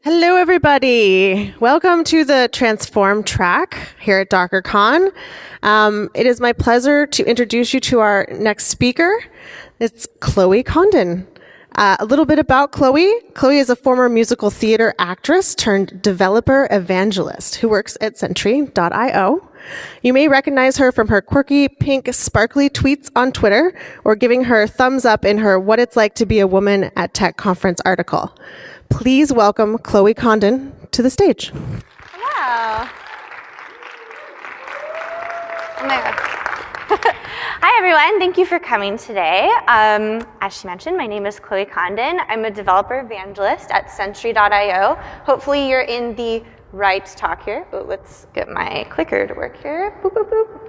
Hello, everybody. Welcome to the Transform track here at DockerCon. It is my pleasure to introduce you to our next speaker. It's Chloe Condon. A little bit about Chloe. Chloe is a former musical theater actress turned developer evangelist who works at Sentry.io. You may recognize her from her quirky, pink, sparkly tweets on Twitter or giving her thumbs up in her What It's Like to Be a Woman at Tech Conference article. Please welcome Chloe Condon to the stage. Hello. Oh my God. Hi, everyone. Thank you for coming today. As she mentioned, my name is Chloe Condon. I'm a developer evangelist at Sentry.io. Hopefully, you're in the right talk here. Oh, let's get my clicker to work here. Boop, boop, boop.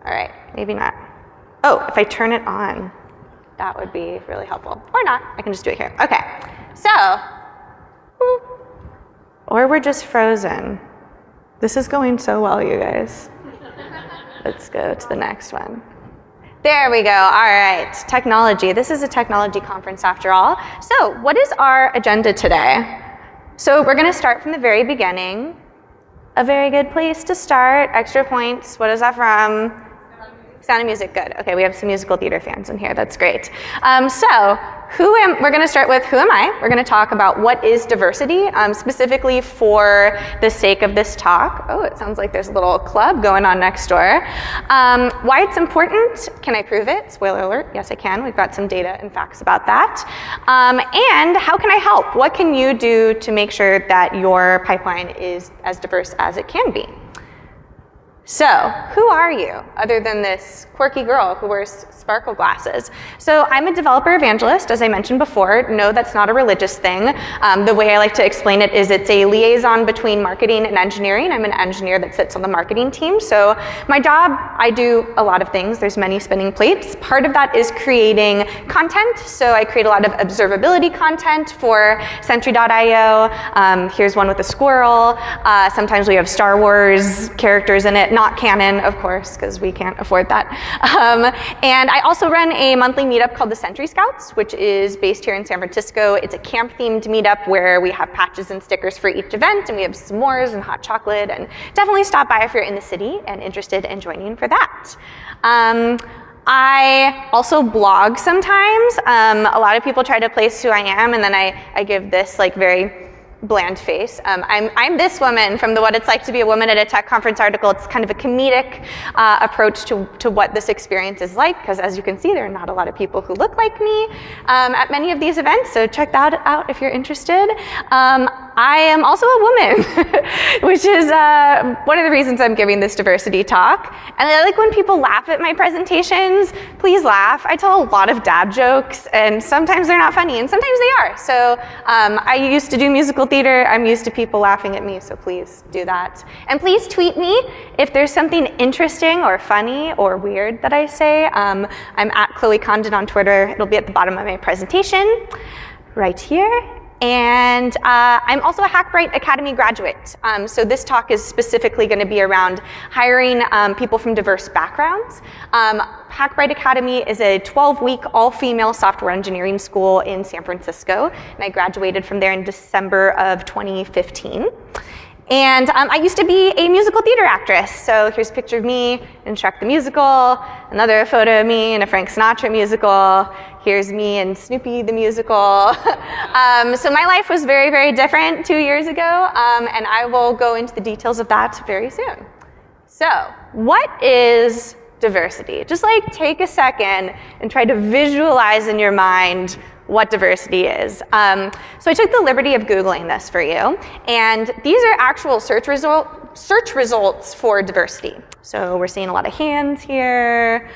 All right, maybe not. Oh, if I turn it on, that would be really helpful. Or not. I can just do it here. Okay. So, or we're just frozen. This is going so well, you guys. Let's go to the next one. There we go. All right. Technology. This is a technology conference after all. So, what is our agenda today? So, we're going to start from the very beginning. A very good place to start. Extra points. What is that from? Sound of Music. Good. Okay, we have some musical theater fans in here. That's great. We're going to start with who am I? We're going to talk about what is diversity, specifically for the sake of this talk. Oh, it sounds like there's a little club going on next door. Why it's important? Can I prove it? Spoiler alert. Yes, I can. We've got some data and facts about that. And how can I help? What can you do to make sure that your pipeline is as diverse as it can be? So, who are you, other than this quirky girl who wears sparkle glasses? So, I'm a developer evangelist, as I mentioned before. No, that's not a religious thing. The way I like to explain it is it's a liaison between marketing and engineering. I'm an engineer that sits on the marketing team. So, my job, I do a lot of things. There's many spinning plates. Part of that is creating content. So, I create a lot of observability content for Sentry.io. Here's one with a squirrel. Sometimes we have Star Wars characters in it. Not canon, of course, because we can't afford that. And I also run a monthly meetup called the Sentry Scouts, which is based here in San Francisco. It's a camp-themed meetup where we have patches and stickers for each event, and we have s'mores and hot chocolate. And definitely stop by if you're in the city and interested in joining for that. I also blog sometimes. A lot of people try to place who I am, and then I give this very bland face. I'm this woman from the What It's Like to Be a Woman at a Tech Conference article. It's kind of a comedic approach to what this experience is like, because as you can see, there are not a lot of people who look like me at many of these events, so check that out if you're interested. I am also a woman, which is one of the reasons I'm giving this diversity talk. And I like when people laugh at my presentations. Please laugh. I tell a lot of dad jokes, and sometimes they're not funny, and sometimes they are. So I used to do musical theater. I'm used to people laughing at me, so please do that. And please tweet me if there's something interesting or funny or weird that I say. I'm at Chloe Condon on Twitter. It'll be at the bottom of my presentation right here. And I'm also a Hackbright Academy graduate. So this talk is specifically going to be around hiring people from diverse backgrounds. Hackbright Academy is a 12-week all-female software engineering school in San Francisco, and I graduated from there in December of 2015. And I used to be a musical theater actress. So here's a picture of me in Shrek the Musical, another photo of me in a Frank Sinatra musical. Here's me in Snoopy the Musical. So my life was very, very different 2 years ago, and I will go into the details of that very soon. So what is diversity? Just take a second and try to visualize in your mind what diversity is. So I took the liberty of Googling this for you, and these are actual search results for diversity. So we're seeing a lot of hands here,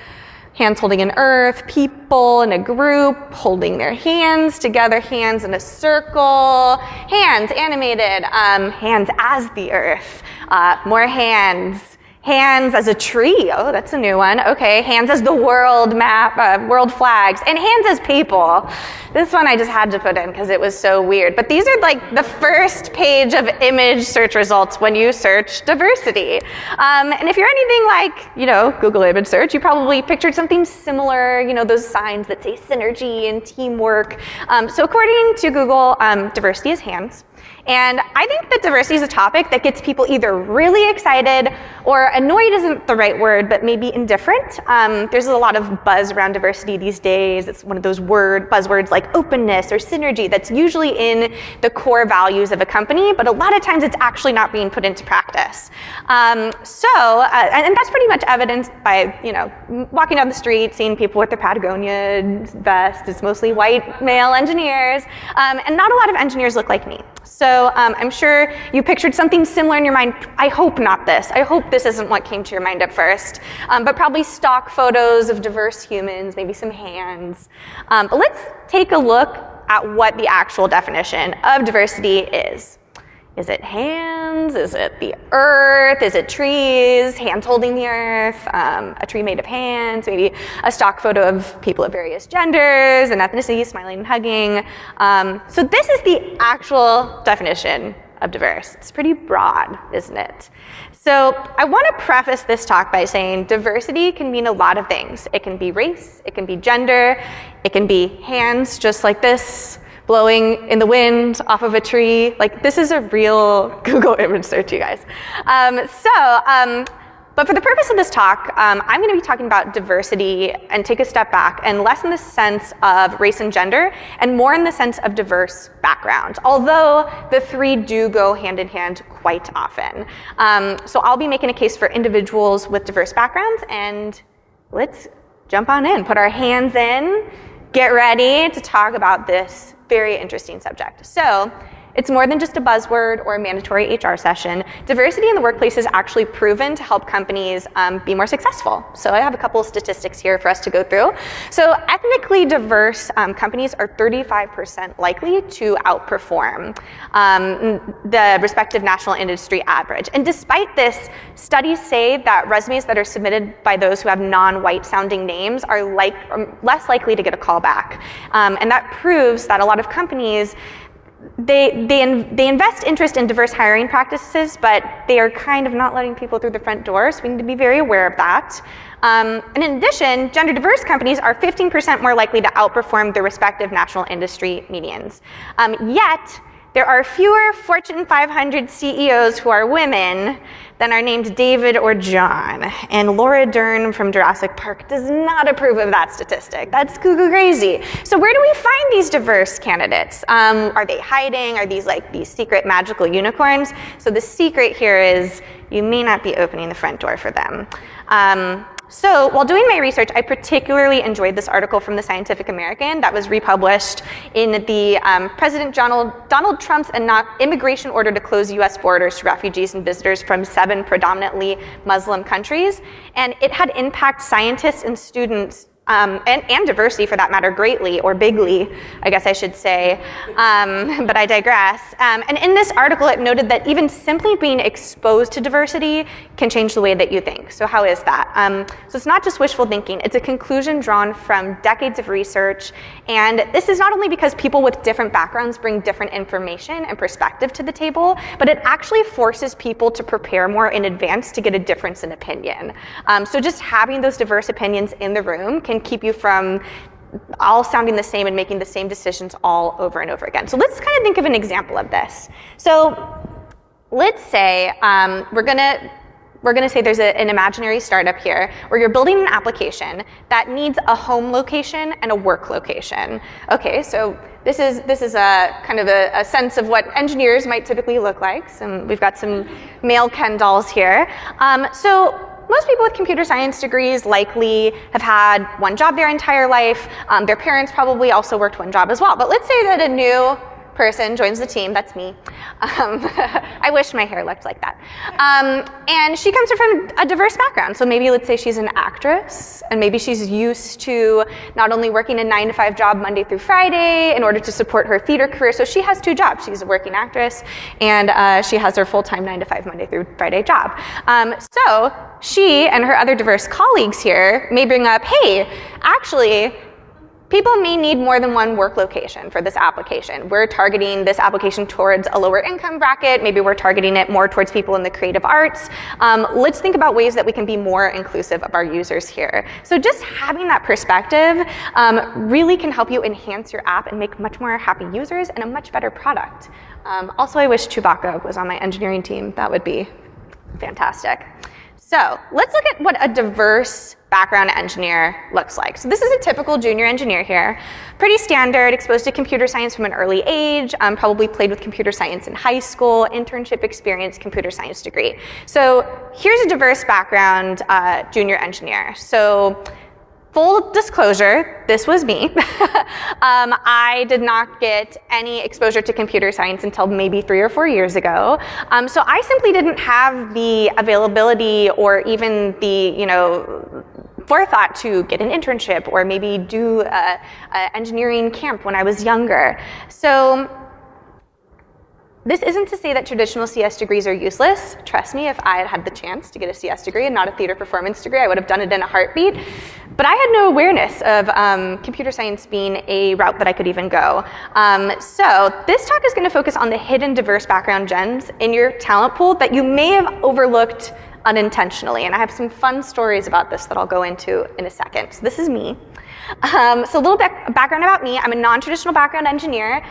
hands holding an earth, people in a group holding their hands together, hands in a circle, hands animated, hands as the earth, more hands. Hands as a tree. Oh, that's a new one. Okay, hands as the world map, world flags, and hands as people. This one I just had to put in because it was so weird. But these are like the first page of image search results when you search diversity. And if you're anything like, Google image search, you probably pictured something similar, those signs that say synergy and teamwork. So according to Google, diversity is hands. And I think that diversity is a topic that gets people either really excited or annoyed isn't the right word, but maybe indifferent. There's a lot of buzz around diversity these days. It's one of those buzzwords like openness or synergy that's usually in the core values of a company, but a lot of times it's actually not being put into practice. And that's pretty much evidenced by, walking down the street, seeing people with their Patagonia vest. It's mostly white male engineers, and not a lot of engineers look like me. So I'm sure you pictured something similar in your mind. I hope not this. I hope this isn't what came to your mind at first. But probably stock photos of diverse humans, maybe some hands. But let's take a look at what the actual definition of diversity is. Is it hands? Is it the earth? Is it trees? Hands holding the earth? A tree made of hands? Maybe a stock photo of people of various genders and ethnicities smiling and hugging. So this is the actual definition of diverse. It's pretty broad, isn't it? So I want to preface this talk by saying diversity can mean a lot of things. It can be race, it can be gender, it can be hands just like this, blowing in the wind off of a tree. Like, this is a real Google image search, you guys. But for the purpose of this talk, I'm going to be talking about diversity and take a step back and less in the sense of race and gender and more in the sense of diverse background, although the three do go hand in hand quite often. So I'll be making a case for individuals with diverse backgrounds, and let's jump on in, put our hands in, get ready to talk about this very interesting subject. So it's more than just a buzzword or a mandatory HR session. Diversity in the workplace is actually proven to help companies be more successful. So I have a couple of statistics here for us to go through. So ethnically diverse companies are 35% likely to outperform the respective national industry average. And despite this, studies say that resumes that are submitted by those who have non-white sounding names are less likely to get a call back. And that proves that a lot of companies they invest interest in diverse hiring practices, but they are kind of not letting people through the front door, so we need to be very aware of that. And in addition, gender diverse companies are 15% more likely to outperform their respective national industry medians. Yet, there are fewer Fortune 500 CEOs who are women than are named David or John. And Laura Dern from Jurassic Park does not approve of that statistic. That's cuckoo crazy. So where do we find these diverse candidates? Are they hiding? Are these like these secret magical unicorns? So the secret here is you may not be opening the front door for them. So while doing my research, I particularly enjoyed this article from the Scientific American that was republished in the President Donald Trump's immigration order to close U.S. borders to refugees and visitors from 7 predominantly Muslim countries. And it had impact scientists and students and diversity for that matter greatly, or bigly, I guess I should say, but I digress. And in this article, it noted that even simply being exposed to diversity can change the way that you think. So how is that? So it's not just wishful thinking, it's a conclusion drawn from decades of research. And this is not only because people with different backgrounds bring different information and perspective to the table, but it actually forces people to prepare more in advance to get a difference in opinion. So just having those diverse opinions in the room can keep you from all sounding the same and making the same decisions all over and over again. So let's kind of think of an example of this. So let's say we're gonna say there's an imaginary startup here where you're building an application that needs a home location and a work location. Okay, so this is a kind of a sense of what engineers might typically look like. So we've got some male Ken dolls here. So most people with computer science degrees likely have had one job their entire life. Their parents probably also worked one job as well. But let's say that a new person joins the team, that's me. I wish my hair looked like that. And she comes from a diverse background. So maybe let's say she's an actress, and maybe she's used to not only working a 9-to-5 job Monday through Friday in order to support her theater career. So she has 2 jobs. She's a working actress, and she has her full-time 9-to-5 Monday through Friday job. So she and her other diverse colleagues here may bring up, hey, actually, People may need more than one work location for this application. We're targeting this application towards a lower income bracket. Maybe we're targeting it more towards people in the creative arts. Let's think about ways that we can be more inclusive of our users here. So just having that perspective really can help you enhance your app and make much more happy users and a much better product. Also, I wish Chewbacca was on my engineering team. That would be fantastic. So let's look at what a diverse background engineer looks like. So this is a typical junior engineer here. Pretty standard, exposed to computer science from an early age, probably played with computer science in high school, internship experience, computer science degree. So here's a diverse background junior engineer. So full disclosure, this was me. I did not get any exposure to computer science until maybe 3 or 4 years ago. So I simply didn't have the availability or even the, forethought to get an internship or maybe do an engineering camp when I was younger. So this isn't to say that traditional CS degrees are useless. Trust me, if I had had the chance to get a CS degree and not a theater performance degree, I would have done it in a heartbeat. But I had no awareness of computer science being a route that I could even go. So this talk is going to focus on the hidden diverse background gems in your talent pool that you may have overlooked unintentionally. And I have some fun stories about this that I'll go into in a second. So this is me. So a little bit background about me. I'm a non-traditional background engineer.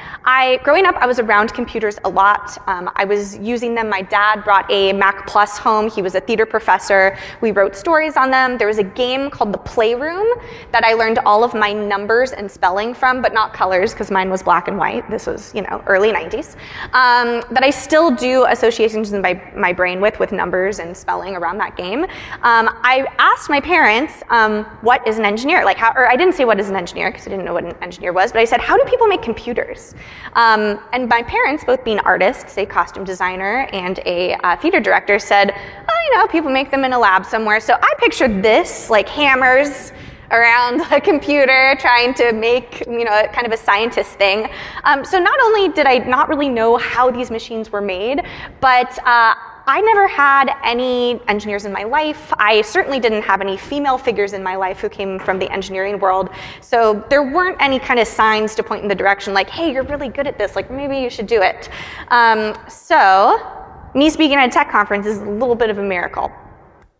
Growing up, I was around computers a lot. I was using them. My dad brought a Mac Plus home. He was a theater professor. We wrote stories on them. There was a game called The Playroom that I learned all of my numbers and spelling from, but not colors because mine was black and white. This was, early 90s. That I still do associations in my brain with numbers and spelling around that game. I asked my parents, what is an engineer? I didn't say what is an engineer because I didn't know what an engineer was, but I said, how do people make computers? And my parents, both being artists, a costume designer and a theater director, said, people make them in a lab somewhere. So I pictured this, like hammers around a computer trying to make, kind of a scientist thing. So not only did I not really know how these machines were made, but I never had any engineers in my life. I certainly didn't have any female figures in my life who came from the engineering world. So there weren't any kind of signs to point in the direction like, hey, you're really good at this, like maybe you should do it. So me speaking at a tech conference is a little bit of a miracle.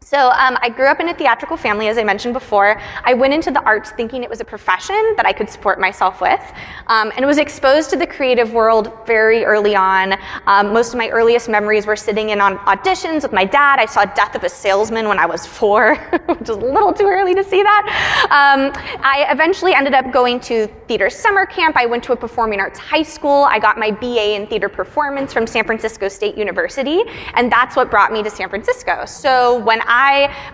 So I grew up in a theatrical family, as I mentioned before. I went into the arts thinking it was a profession that I could support myself with, and was exposed to the creative world very early on. Most of my earliest memories were sitting in on auditions with my dad. I saw Death of a Salesman when I was 4, which is a little too early to see that. I eventually ended up going to theater summer camp. I went to a performing arts high school. I got my BA in theater performance from San Francisco State University, and that's what brought me to San Francisco. So when I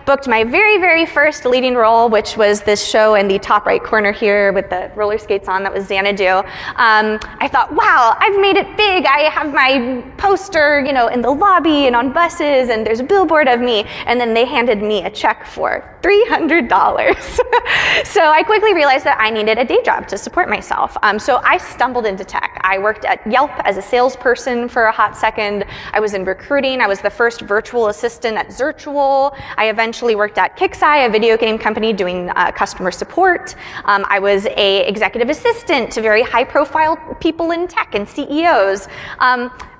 booked my very, very first leading role, which was this show in the top right corner here with the roller skates on, that was Xanadu. I thought, wow, I've made it big. I have my poster, in the lobby and on buses, and there's a billboard of me. And then they handed me a check for $300. So I quickly realized that I needed a day job to support myself. So I stumbled into tech. I worked at Yelp as a salesperson for a hot second. I was in recruiting. I was the first virtual assistant at Zirtual. I eventually worked at Kixeye, a video game company doing customer support. I was an executive assistant to very high-profile people in tech and CEOs.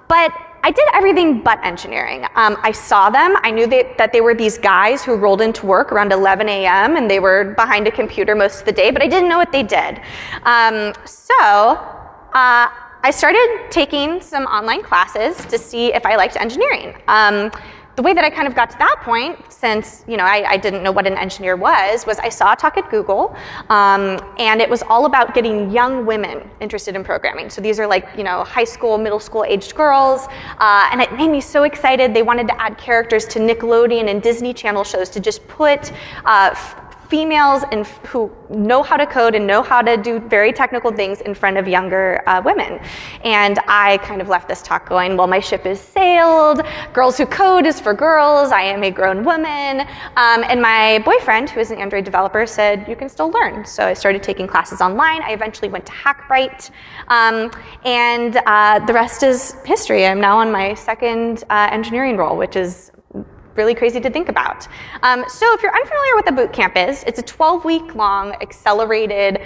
But I did everything but engineering. I saw them. I knew that they were these guys who rolled into work around 11 a.m. and they were behind a computer most of the day, but I didn't know what they did. I started taking some online classes to see if I liked engineering. The way that I kind of got to that point, since I didn't know what an engineer was I saw a talk at Google, and it was all about getting young women interested in programming. So these are like high school, middle school aged girls, and it made me so excited. They wanted to add characters to Nickelodeon and Disney Channel shows to just put females who know how to code and know how to do very technical things in front of younger women. And I kind of left this talk going, well, my ship is sailed. Girls Who Code is for girls. I am a grown woman. And my boyfriend, who is an Android developer, said, you can still learn. So I started taking classes online. I eventually went to Hackbright. And the rest is history. I'm now on my second engineering role, which is really crazy to think about. So if you're unfamiliar with what a boot camp is, it's a 12-week long accelerated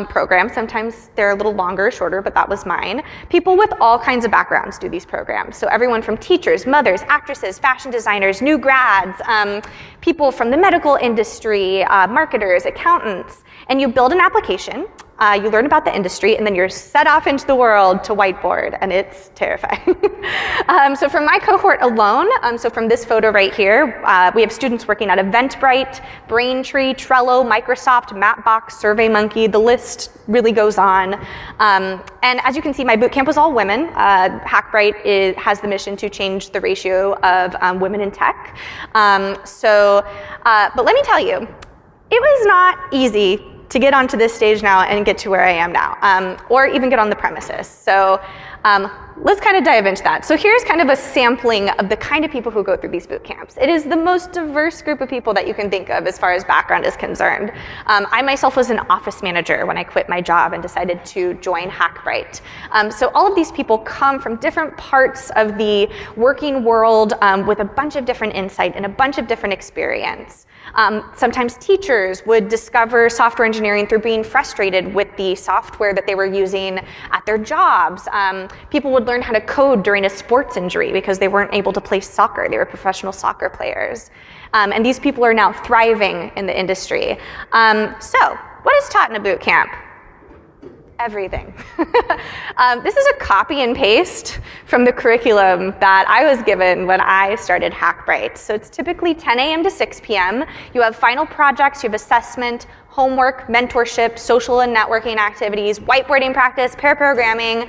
program. Sometimes they're a little longer, shorter, but that was mine. People with all kinds of backgrounds do these programs. So everyone from teachers, mothers, actresses, fashion designers, new grads, people from the medical industry, marketers, accountants. And you build an application, you learn about the industry, and then you're set off into the world to whiteboard, and it's terrifying. So from my cohort alone, so from this photo right here, we have students working at Eventbrite, Braintree, Trello, Microsoft, Mapbox, SurveyMonkey. The list really goes on. And as you can see, my boot camp was all women. Hackbright has the mission to change the ratio of women in tech. But let me tell you, it was not easy to get onto this stage now and get to where I am now, or even get on the premises. So let's kind of dive into that. So here's kind of a sampling of the kind of people who go through these boot camps. It is the most diverse group of people that you can think of as far as background is concerned. I myself was an office manager when I quit my job and decided to join Hackbright. So all of these people come from different parts of the working world with a bunch of different insight and a bunch of different experience. Sometimes teachers would discover software engineering through being frustrated with the software that they were using at their jobs. People would learn how to code during a sports injury because they weren't able to play soccer. They were professional soccer players. And these people are now thriving in the industry. So what is taught in a boot camp? Everything. This is a copy and paste from the curriculum that I was given when I started Hackbright. So it's typically 10 a.m. to 6 p.m. You have final projects, you have assessment, homework, mentorship, social and networking activities, whiteboarding practice, pair programming,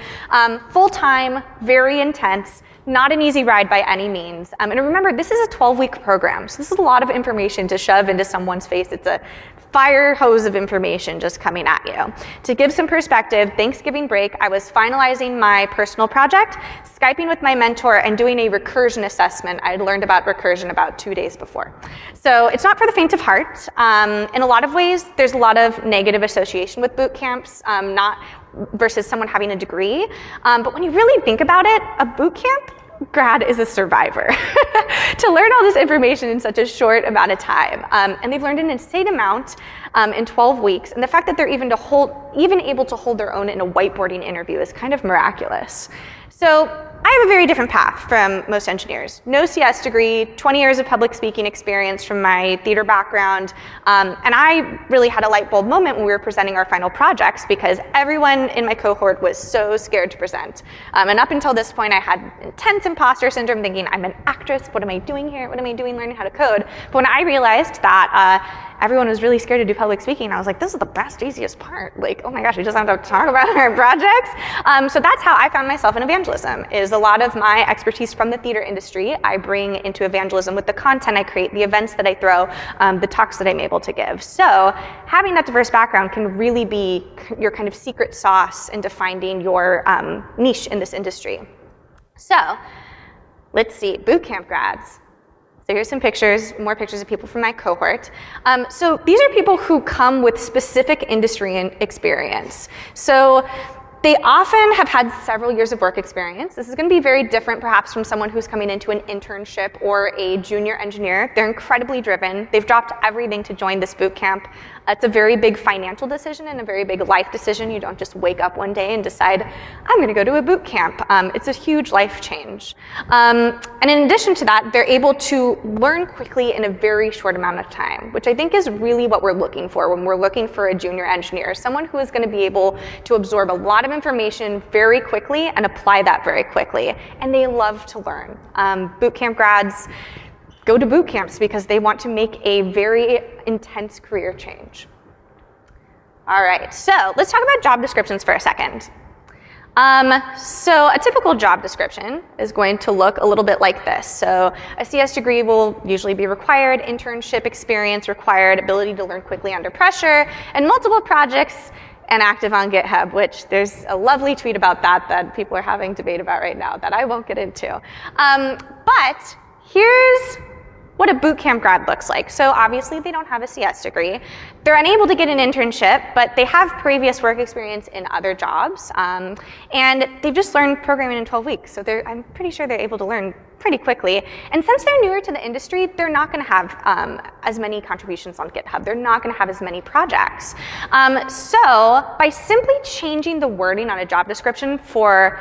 full-time, very intense. Not an easy ride by any means. And remember, this is a 12-week program, so this is a lot of information to shove into someone's face. It's a fire hose of information just coming at you. To give some perspective, Thanksgiving break, I was finalizing my personal project, Skyping with my mentor, and doing a recursion assessment. I had learned about recursion about 2 days before. So it's not for the faint of heart. In a lot of ways, there's a lot of negative association with boot camps, not versus someone having a degree. But when you really think about it, a boot camp grad is a survivor to learn all this information in such a short amount of time. And they've learned an insane amount in 12 weeks. And the fact that they're even able to hold their own in a whiteboarding interview is kind of miraculous. So I have a very different path from most engineers. No CS degree, 20 years of public speaking experience from my theater background, and I really had a light bulb moment when we were presenting our final projects because everyone in my cohort was so scared to present. And up until this point, I had intense imposter syndrome thinking, I'm an actress, what am I doing here? What am I doing learning how to code? But when I realized that everyone was really scared to do public speaking, I was like, this is the best, easiest part. Like, oh my gosh, we just have to talk about our projects. So that's how I found myself in evangelism, is a lot of my expertise from the theater industry I bring into evangelism with the content I create, the events that I throw, the talks that I'm able to give. So having that diverse background can really be your kind of secret sauce into finding your niche in this industry. So let's see, bootcamp grads. So here's some pictures, more pictures of people from my cohort. So these are people who come with specific industry experience. So they often have had several years of work experience. This is going to be very different perhaps from someone who's coming into an internship or a junior engineer. They're incredibly driven. They've dropped everything to join this boot camp. It's a very big financial decision and a very big life decision. You don't just wake up one day and decide, I'm going to go to a boot camp. It's a huge life change. And in addition to that, they're able to learn quickly in a very short amount of time, which I think is really what we're looking for when we're looking for a junior engineer, someone who is going to be able to absorb a lot of information very quickly and apply that very quickly. And they love to learn. Boot camp grads go to boot camps because they want to make a very intense career change. All right, so let's talk about job descriptions for a second. So a typical job description is going to look a little bit like this. So a CS degree will usually be required, internship experience required, ability to learn quickly under pressure, and multiple projects and active on GitHub, which there's a lovely tweet about that people are having debate about right now that I won't get into. But here's what a bootcamp grad looks like. So obviously they don't have a CS degree. They're unable to get an internship, but they have previous work experience in other jobs. And they've just learned programming in 12 weeks. So I'm pretty sure they're able to learn pretty quickly. And since they're newer to the industry, they're not going to have as many contributions on GitHub. They're not going to have as many projects. So by simply changing the wording on a job description for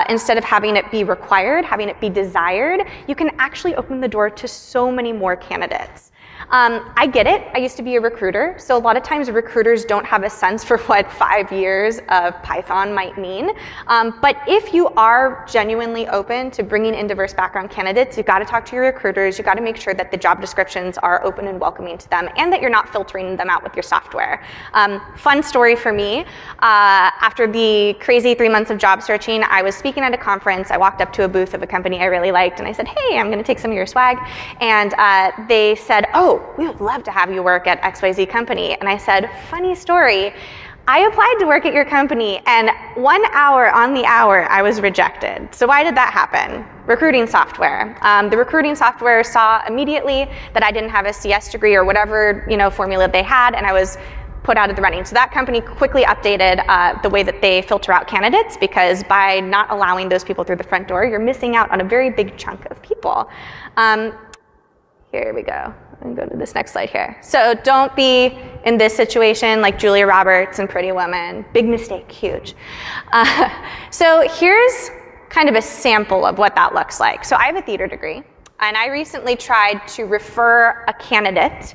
instead of having it be required, having it be desired, you can actually open the door to so many more candidates. I get it. I used to be a recruiter, so a lot of times recruiters don't have a sense for what 5 years of Python might mean. But if you are genuinely open to bringing in diverse background candidates, you've got to talk to your recruiters. You've got to make sure that the job descriptions are open and welcoming to them, and that you're not filtering them out with your software. Fun story for me, after the crazy 3 months of job searching, I was speaking at a conference. I walked up to a booth of a company I really liked, and I said, hey, I'm going to take some of your swag. And they said, oh, we would love to have you work at XYZ company. And I said, funny story, I applied to work at your company, and 1 hour on the hour, I was rejected. So why did that happen? Recruiting software. The recruiting software saw immediately that I didn't have a CS degree or whatever formula they had, and I was put out of the running. So that company quickly updated the way that they filter out candidates, because by not allowing those people through the front door, you're missing out on a very big chunk of people. Here we go. I'm going to go to this next slide here. So don't be in this situation like Julia Roberts and Pretty Woman. Big mistake, huge. So here's kind of a sample of what that looks like. So I have a theater degree, and I recently tried to refer a candidate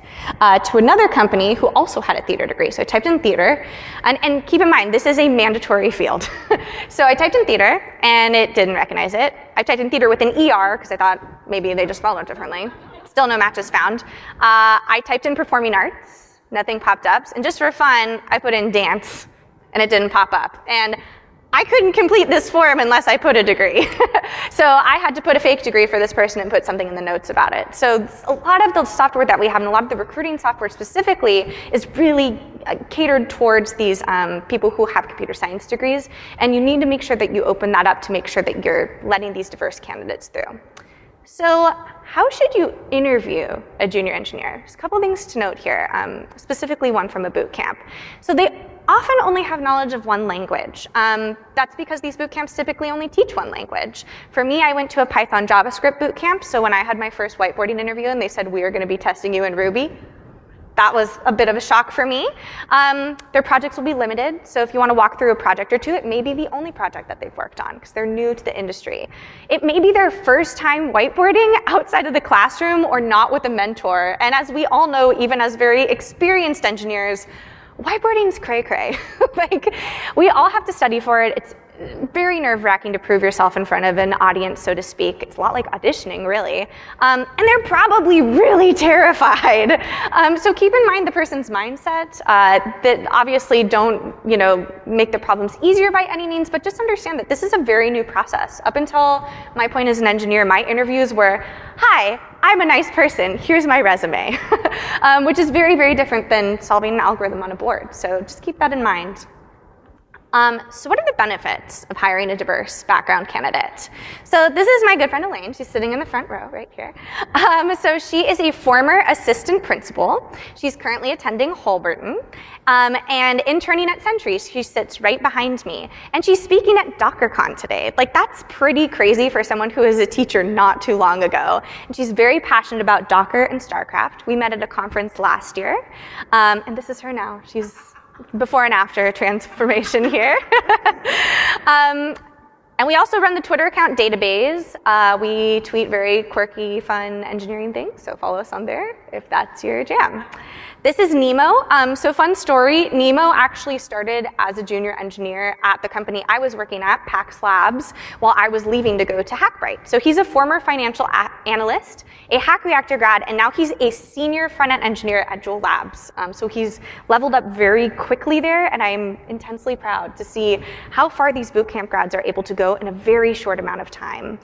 to another company who also had a theater degree. So I typed in theater, and keep in mind, this is a mandatory field. So I typed in theater, and it didn't recognize it. I typed in theater with an ER, because I thought maybe they just spelled it differently. Still no matches found. I typed in performing arts, nothing popped up. And just for fun, I put in dance, and it didn't pop up. And I couldn't complete this form unless I put a degree. So I had to put a fake degree for this person and put something in the notes about it. So a lot of the software that we have, and a lot of the recruiting software specifically, is really catered towards these people who have computer science degrees. And you need to make sure that you open that up to make sure that you're letting these diverse candidates through. So how should you interview a junior engineer? There's a couple things to note here, specifically one from a boot camp. So they often only have knowledge of one language. That's because these boot camps typically only teach one language. For me, I went to a Python JavaScript boot camp, so when I had my first whiteboarding interview and they said, we are going to be testing you in Ruby, that was a bit of a shock for me. Their projects will be limited, so if you want to walk through a project or two, it may be the only project that they've worked on because they're new to the industry. It may be their first time whiteboarding outside of the classroom or not with a mentor. And as we all know, even as very experienced engineers, whiteboarding's cray-cray. Like, we all have to study for it. It's very nerve-wracking to prove yourself in front of an audience, so to speak. It's a lot like auditioning, really. And they're probably really terrified. So keep in mind the person's mindset. That obviously don't, make the problems easier by any means, but just understand that this is a very new process. Up until my point as an engineer, my interviews were, hi, I'm a nice person, here's my resume. Which is very, very different than solving an algorithm on a board. So just keep that in mind. So what are the benefits of hiring a diverse background candidate? So this is my good friend Elaine. She's sitting in the front row right here. So she is a former assistant principal. She's currently attending Holberton and interning at Century. She sits right behind me. And she's speaking at DockerCon today. Like, that's pretty crazy for someone who was a teacher not too long ago. And she's very passionate about Docker and StarCraft. We met at a conference last year. And this is her now. She's before and after transformation here. And we also run the Twitter account Database. We tweet very quirky, fun engineering things, so follow us on there if that's your jam. This is Nemo. So fun story, Nemo actually started as a junior engineer at the company I was working at, Pax Labs, while I was leaving to go to Hackbright. So he's a former financial analyst, a Hack Reactor grad, and now he's a senior front-end engineer at Joule Labs. So he's leveled up very quickly there, and I'm intensely proud to see how far these bootcamp grads are able to go in a very short amount of time.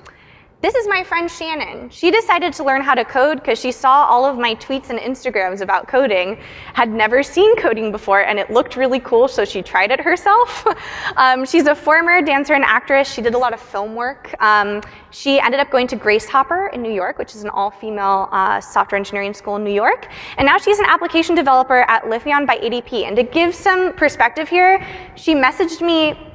This is my friend Shannon. She decided to learn how to code because she saw all of my tweets and Instagrams about coding, had never seen coding before, and it looked really cool, so she tried it herself. She's a former dancer and actress. She did a lot of film work. She ended up going to Grace Hopper in New York, which is an all-female software engineering school in New York. And now she's an application developer at Lifion by ADP. And to give some perspective here, she messaged me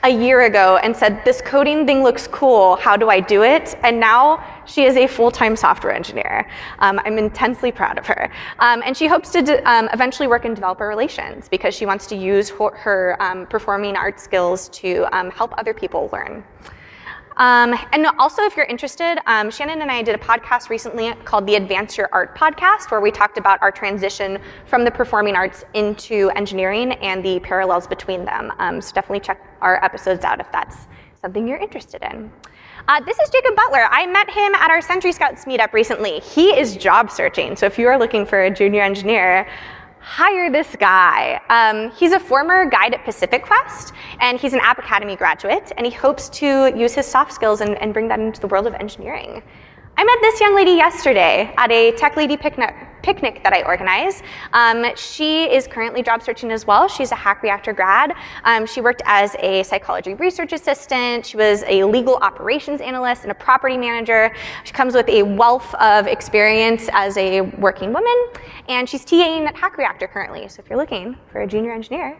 a year ago and said, this coding thing looks cool, how do I do it? And now she is a full-time software engineer. I'm intensely proud of her. And she hopes to eventually work in developer relations because she wants to use her performing arts skills to help other people learn. And also, if you're interested, Shannon and I did a podcast recently called the Advance Your Art podcast, where we talked about our transition from the performing arts into engineering and the parallels between them. So definitely check our episodes out if that's something you're interested in. This is Jacob Butler. I met him at our Century Scouts meetup recently. He is job searching, so if you are looking for a junior engineer, hire this guy. He's a former guide at Pacific Quest, and he's an App Academy graduate, and he hopes to use his soft skills and bring that into the world of engineering. I met this young lady yesterday at a Tech Lady picnic that I organize. She is currently job searching as well. She's a Hack Reactor grad. She worked as a psychology research assistant. She was a legal operations analyst and a property manager. She comes with a wealth of experience as a working woman, and she's TAing at Hack Reactor currently. So if you're looking for a junior engineer,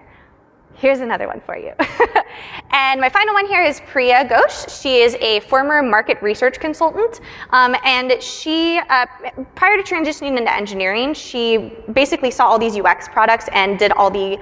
here's another one for you. And my final one here is Priya Ghosh. She is a former market research consultant. And she, prior to transitioning into engineering, she basically saw all these UX products and did all the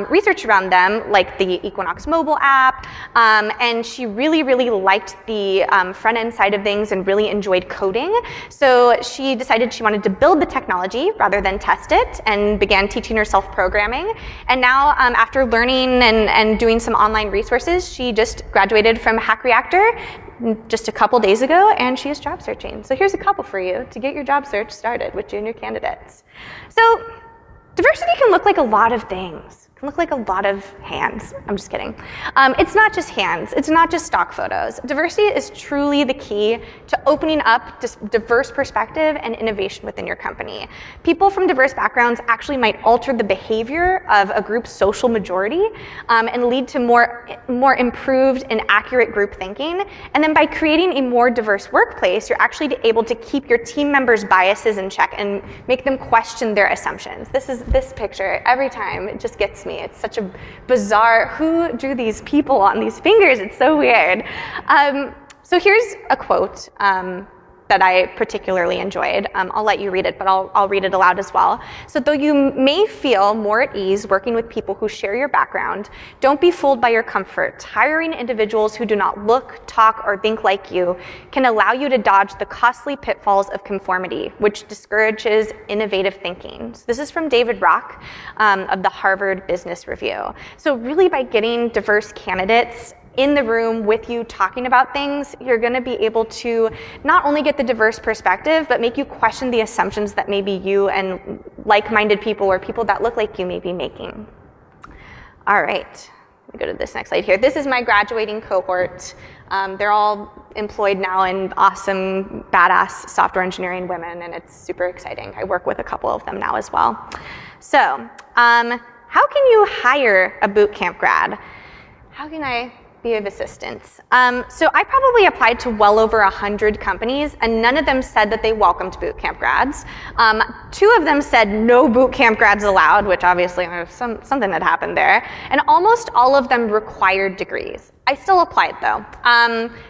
research around them, like the Equinox mobile app. And she really, really liked the front end side of things and really enjoyed coding. So she decided she wanted to build the technology rather than test it, and began teaching herself programming. And now, after learning and doing some online resources, she just graduated from Hack Reactor just a couple days ago, and she is job searching. So here's a couple for you to get your job search started with junior candidates. So diversity can look like a lot of things. It can look like a lot of hands. I'm just kidding. It's not just hands. It's not just stock photos. Diversity is truly the key to opening up diverse perspective and innovation within your company. People from diverse backgrounds actually might alter the behavior of a group's social majority and lead to more improved and accurate group thinking. And then by creating a more diverse workplace, you're actually able to keep your team members' biases in check and make them question their assumptions. This picture, every time, it just gets me. It's such a bizarre, who drew these people on these fingers? It's so weird. So here's a quote that I particularly enjoyed. I'll let you read it, but I'll read it aloud as well. So though you may feel more at ease working with people who share your background, don't be fooled by your comfort. Hiring individuals who do not look, talk, or think like you can allow you to dodge the costly pitfalls of conformity, which discourages innovative thinking. So this is from David Rock of the Harvard Business Review. So really, by getting diverse candidates in the room with you talking about things, you're going to be able to not only get the diverse perspective, but make you question the assumptions that maybe you and like-minded people or people that look like you may be making. All right, let me go to this next slide here. This is my graduating cohort. They're all employed now in awesome, badass software engineering women, and it's super exciting. I work with a couple of them now as well. So, how can you hire a bootcamp grad? How can I be of assistance? So I probably applied to well over 100 companies, and none of them said that they welcomed bootcamp grads. 2 of them said no bootcamp grads allowed, which obviously there's something that happened there. And almost all of them required degrees. I still applied though.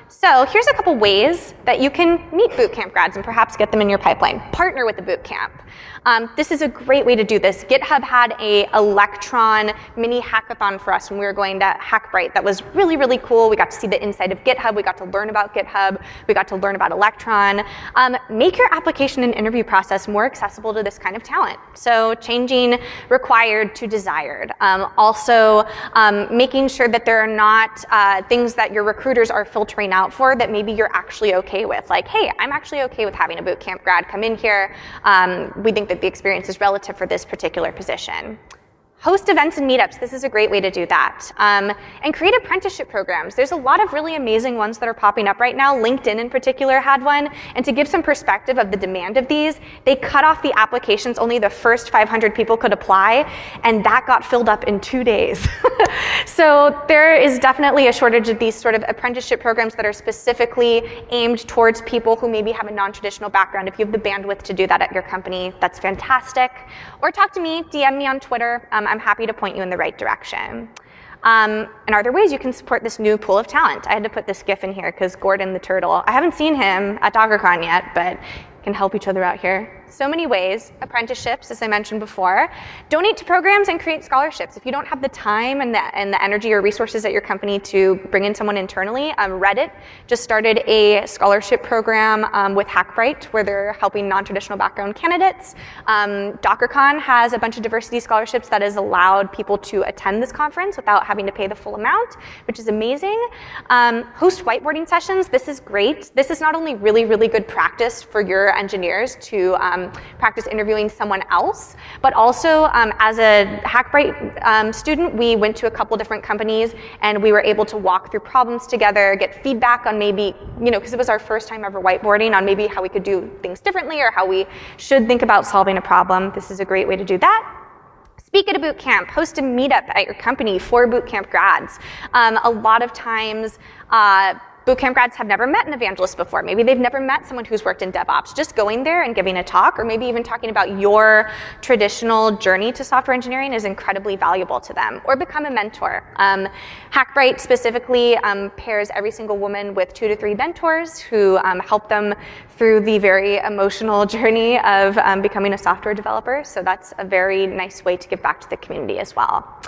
So here's a couple ways that you can meet bootcamp grads and perhaps get them in your pipeline. Partner with the bootcamp. This is a great way to do this. GitHub had a Electron mini hackathon for us when we were going to Hackbright. That was really, really cool. We got to see the inside of GitHub. We got to learn about GitHub. We got to learn about Electron. Make your application and interview process more accessible to this kind of talent. So changing required to desired. Also making sure that there are not things that your recruiters are filtering out for that maybe you're actually okay with. Like, hey, I'm actually okay with having a bootcamp grad come in here. We think that the experience is relative for this particular position. Host events and meetups. This is a great way to do that. And create apprenticeship programs. There's a lot of really amazing ones that are popping up right now. LinkedIn in particular had one. And to give some perspective of the demand of these, they cut off the applications. Only the first 500 people could apply, and that got filled up in 2 days. So there is definitely a shortage of these sort of apprenticeship programs that are specifically aimed towards people who maybe have a non-traditional background. If you have the bandwidth to do that at your company, that's fantastic. Or talk to me, DM me on Twitter. I'm happy to point you in the right direction. And are there ways you can support this new pool of talent? I had to put this GIF in here because Gordon the turtle, I haven't seen him at DockerCon yet, but can help each other out here. So many ways. Apprenticeships, as I mentioned before. Donate to programs and create scholarships. If you don't have the time and the energy or resources at your company to bring in someone internally, Reddit just started a scholarship program with Hackbright where they're helping non-traditional background candidates. DockerCon has a bunch of diversity scholarships that has allowed people to attend this conference without having to pay the full amount, which is amazing. Host whiteboarding sessions. This is great. This is not only really, really good practice for your engineers to practice interviewing someone else, but also as a Hackbright student, we went to a couple different companies and we were able to walk through problems together, get feedback on maybe, because it was our first time ever whiteboarding, on maybe how we could do things differently or how we should think about solving a problem. This is a great way to do that. Speak at a boot camp, host a meetup at your company for bootcamp grads. A lot of times, bootcamp grads have never met an evangelist before. Maybe they've never met someone who's worked in DevOps. Just going there and giving a talk, or maybe even talking about your traditional journey to software engineering, is incredibly valuable to them. Or become a mentor. Hackbright specifically pairs every single woman with 2 to 3 mentors who help them through the very emotional journey of becoming a software developer. So that's a very nice way to give back to the community as well.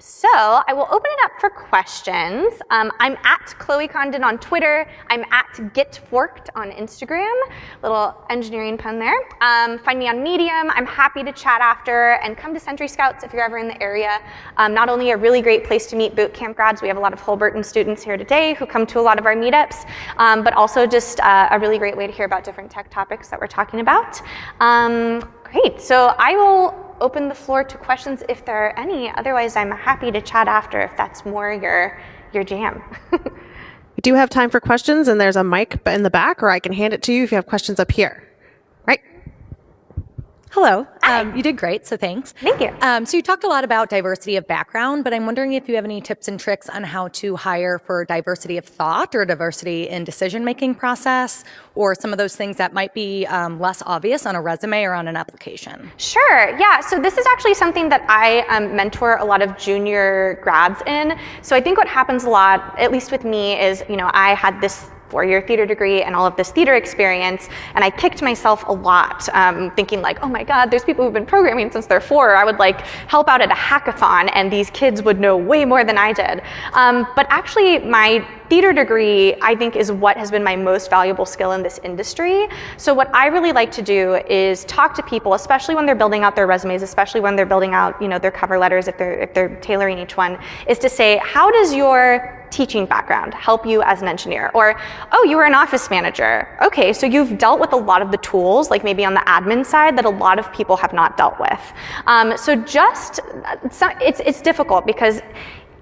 So I will open it up for questions. I'm at Chloe Condon on Twitter. I'm at GetForked on Instagram. Little engineering pun there. Find me on Medium. I'm happy to chat after, and come to Century Scouts if you're ever in the area. Not only a really great place to meet bootcamp grads, we have a lot of Holberton students here today who come to a lot of our meetups, but also just a really great way to hear about different tech topics that we're talking about. Great, so I will open the floor to questions if there are any. Otherwise, I'm happy to chat after if that's more your jam. We do have time for questions, and there's a mic in the back, or I can hand it to you if you have questions up here. Right? Hello. You did great, so thanks. Thank you. So you talked a lot about diversity of background, but I'm wondering if you have any tips and tricks on how to hire for diversity of thought or diversity in decision-making process, or some of those things that might be less obvious on a resume or on an application. Sure, yeah. So this is actually something that I mentor a lot of junior grads in. So I think what happens a lot, at least with me, is, I had this 4-year theater degree and all of this theater experience, and I kicked myself a lot, thinking like, oh my God, there's people who've been programming since they're 4. I would help out at a hackathon, and these kids would know way more than I did. But actually, my theater degree, I think, is what has been my most valuable skill in this industry. So what I really like to do is talk to people, especially when they're building out their resumes, especially when they're building out, their cover letters, if they're tailoring each one, is to say, how does your teaching background help you as an engineer? Or, oh, you were an office manager. Okay, so you've dealt with a lot of the tools, like maybe on the admin side, that a lot of people have not dealt with. It's difficult because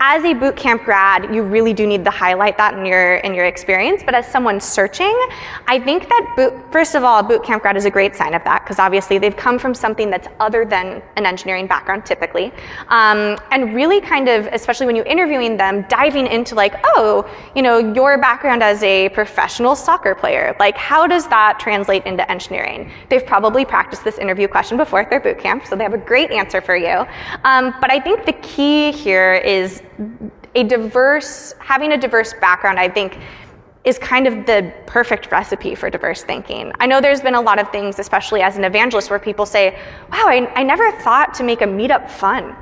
as a bootcamp grad, you really do need to highlight that in your experience. But as someone searching, I think that first of all, a bootcamp grad is a great sign of that, because obviously they've come from something that's other than an engineering background typically, and really kind of, especially when you're interviewing them, diving into your background as a professional soccer player. How does that translate into engineering? They've probably practiced this interview question before at their bootcamp, so they have a great answer for you. But I think the key here is having a diverse background, I think, is kind of the perfect recipe for diverse thinking. I know there's been a lot of things, especially as an evangelist, where people say, wow, I never thought to make a meetup fun.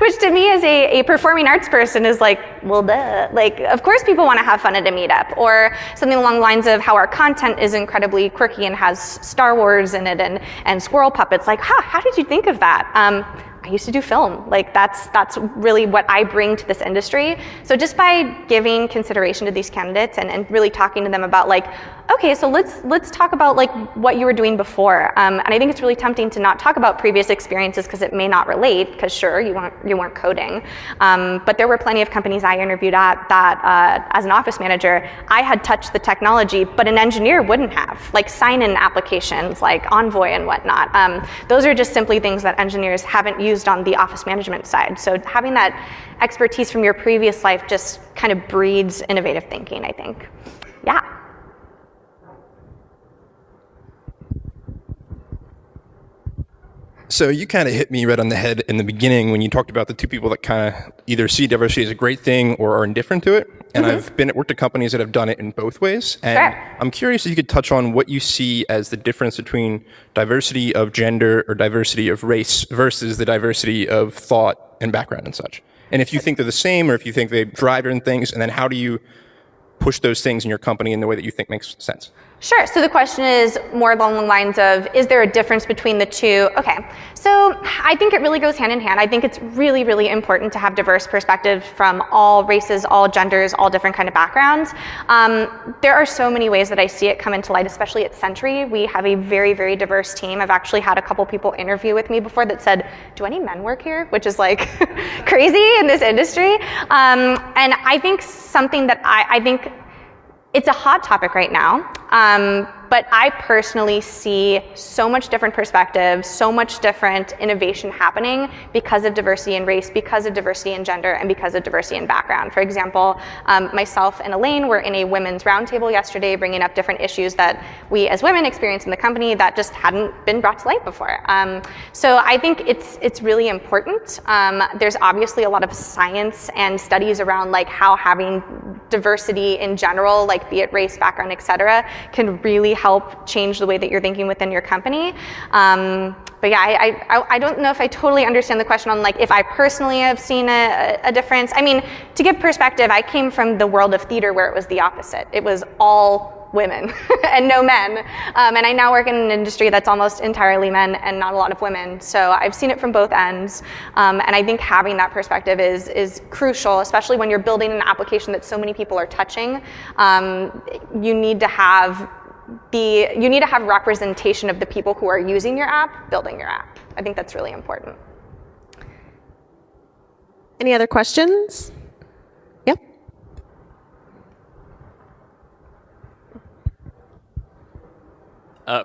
Which to me as a performing arts person is well, duh. Of course people want to have fun at a meetup. Or something along the lines of how our content is incredibly quirky and has Star Wars in it and squirrel puppets. How did you think of that? I used to do film. Like that's really what I bring to this industry. So just by giving consideration to these candidates and really talking to them about like, okay, so let's talk about like what you were doing before. And I think it's really tempting to not talk about previous experiences because it may not relate, because sure, you weren't coding. But there were plenty of companies I interviewed at that as an office manager, I had touched the technology, but an engineer wouldn't have, like sign-in applications like Envoy and whatnot. Those are just simply things that engineers haven't used on the office management side. So having that expertise from your previous life just kind of breeds innovative thinking, I think. Yeah. So you kind of hit me right on the head in the beginning when you talked about the two people that kind of either see diversity as a great thing or are indifferent to it. And I've worked at companies that have done it in both ways. And Sure. I'm curious if you could touch on what you see as the difference between diversity of gender or diversity of race versus the diversity of thought and background and such. And if you think they're the same or if you think they drive different things, and then how do you push those things in your company in the way that you think makes sense? Sure. So the question is more along the lines of, is there a difference between the two? Okay. So I think it really goes hand in hand. I think it's really, really important to have diverse perspectives from all races, all genders, all different kind of backgrounds. There are so many ways that I see it come into light, especially at Sentry. We have a very, very diverse team. I've actually had a couple people interview with me before that said, do any men work here? Which is like crazy in this industry. And I think something that I think it's a hot topic right now, but I personally see so much different perspectives, so much different innovation happening because of diversity in race, because of diversity in gender, and because of diversity in background. For example, myself and Elaine were in a women's roundtable yesterday bringing up different issues that we as women experience in the company that just hadn't been brought to light before. So I think it's really important. There's obviously a lot of science and studies around like how having diversity in general, like be it race, background, et cetera, can really help change the way that you're thinking within your company. But yeah, I don't know if I totally understand the question on like if I personally have seen a difference. I mean, to give perspective, I came from the world of theater where it was the opposite. It was all women and no men. And I now work in an industry that's almost entirely men and not a lot of women. So I've seen it from both ends. And I think having that perspective is crucial, especially when you're building an application that so many people are touching. You need to have representation of the people who are using your app, building your app. I think that's really important. Any other questions? Yep.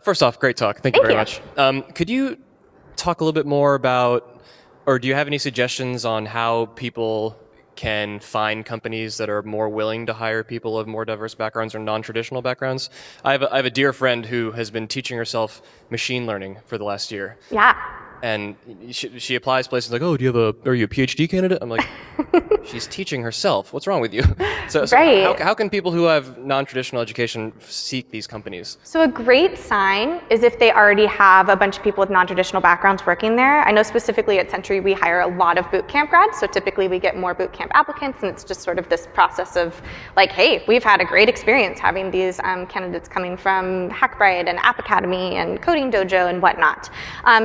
First off, great talk. Thank you very much. Could you talk a little bit more about, or do you have any suggestions on how people can find companies that are more willing to hire people of more diverse backgrounds or non-traditional backgrounds? I have a dear friend who has been teaching herself machine learning for the last year. Yeah. And she applies places like, oh, are you a PhD candidate? I'm like, she's teaching herself. What's wrong with you? So Right. how can people who have non-traditional education seek these companies? So a great sign is if they already have a bunch of people with non-traditional backgrounds working there. I know specifically at Sentry we hire a lot of bootcamp grads, so typically we get more bootcamp applicants, and it's just sort of this process of like, hey, we've had a great experience having these candidates coming from Hackbright and App Academy and Coding Dojo and whatnot.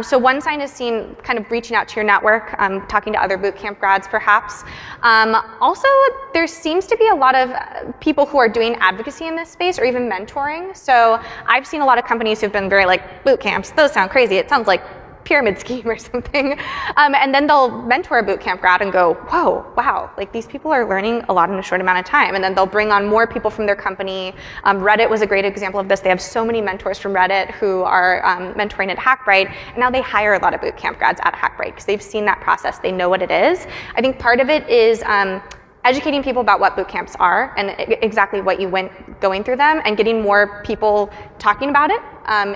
So one sign is seen kind of reaching out to your network, talking to other bootcamp grads perhaps. Also, there seems to be a lot of people who are doing advocacy in this space or even mentoring. So I've seen a lot of companies who've been very like, boot camps, those sound crazy. It sounds like pyramid scheme or something. And then they'll mentor a bootcamp grad and go, whoa, wow, like these people are learning a lot in a short amount of time. And then they'll bring on more people from their company. Reddit was a great example of this. They have so many mentors from Reddit who are mentoring at Hackbright. And now they hire a lot of bootcamp grads at Hackbright because they've seen that process. They know what it is. I think part of it is educating people about what boot camps are and exactly what you went going through them, and getting more people talking about it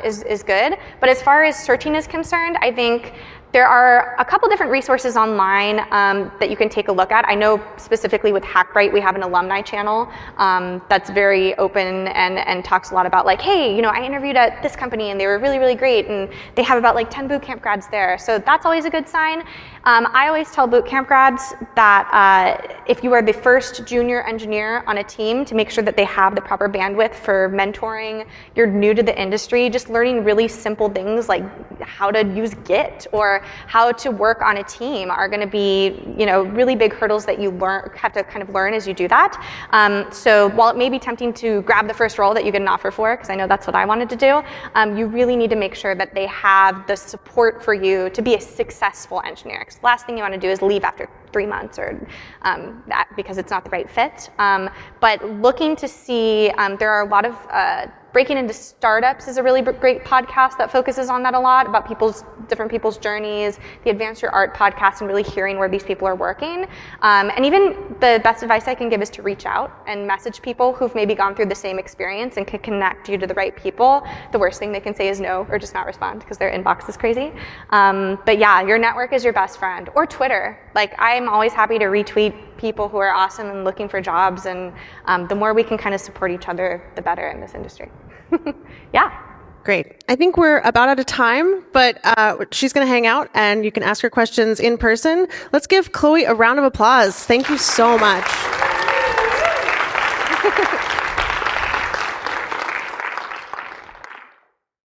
is good. But as far as searching is concerned, I think there are a couple different resources online that you can take a look at. I know specifically with Hackbright, we have an alumni channel that's very open and talks a lot about like, hey, you know, I interviewed at this company and they were really, really great, and they have about like 10 bootcamp grads there. So that's always a good sign. I always tell bootcamp grads that if you are the first junior engineer on a team, to make sure that they have the proper bandwidth for mentoring. You're new to the industry, just learning really simple things like how to use Git or how to work on a team are going to be, really big hurdles that you have to kind of learn as you do that. So while it may be tempting to grab the first role that you get an offer for, because I know that's what I wanted to do, you really need to make sure that they have the support for you to be a successful engineer. Because the last thing you want to do is leave after 3 months or that because it's not the right fit. But looking to see, there are a lot of Breaking Into Startups is a really great podcast that focuses on that a lot, about different people's journeys, the Advance Your Art podcast, and really hearing where these people are working. And even the best advice I can give is to reach out and message people who've maybe gone through the same experience and can connect you to the right people. The worst thing they can say is no or just not respond because their inbox is crazy. But yeah, your network is your best friend. Or Twitter. Like, I'm always happy to retweet people who are awesome and looking for jobs, and the more we can kind of support each other, the better in this industry. Yeah. Great. I think we're about out of time, but she's going to hang out and you can ask her questions in person. Let's give Chloe a round of applause. Thank you so much.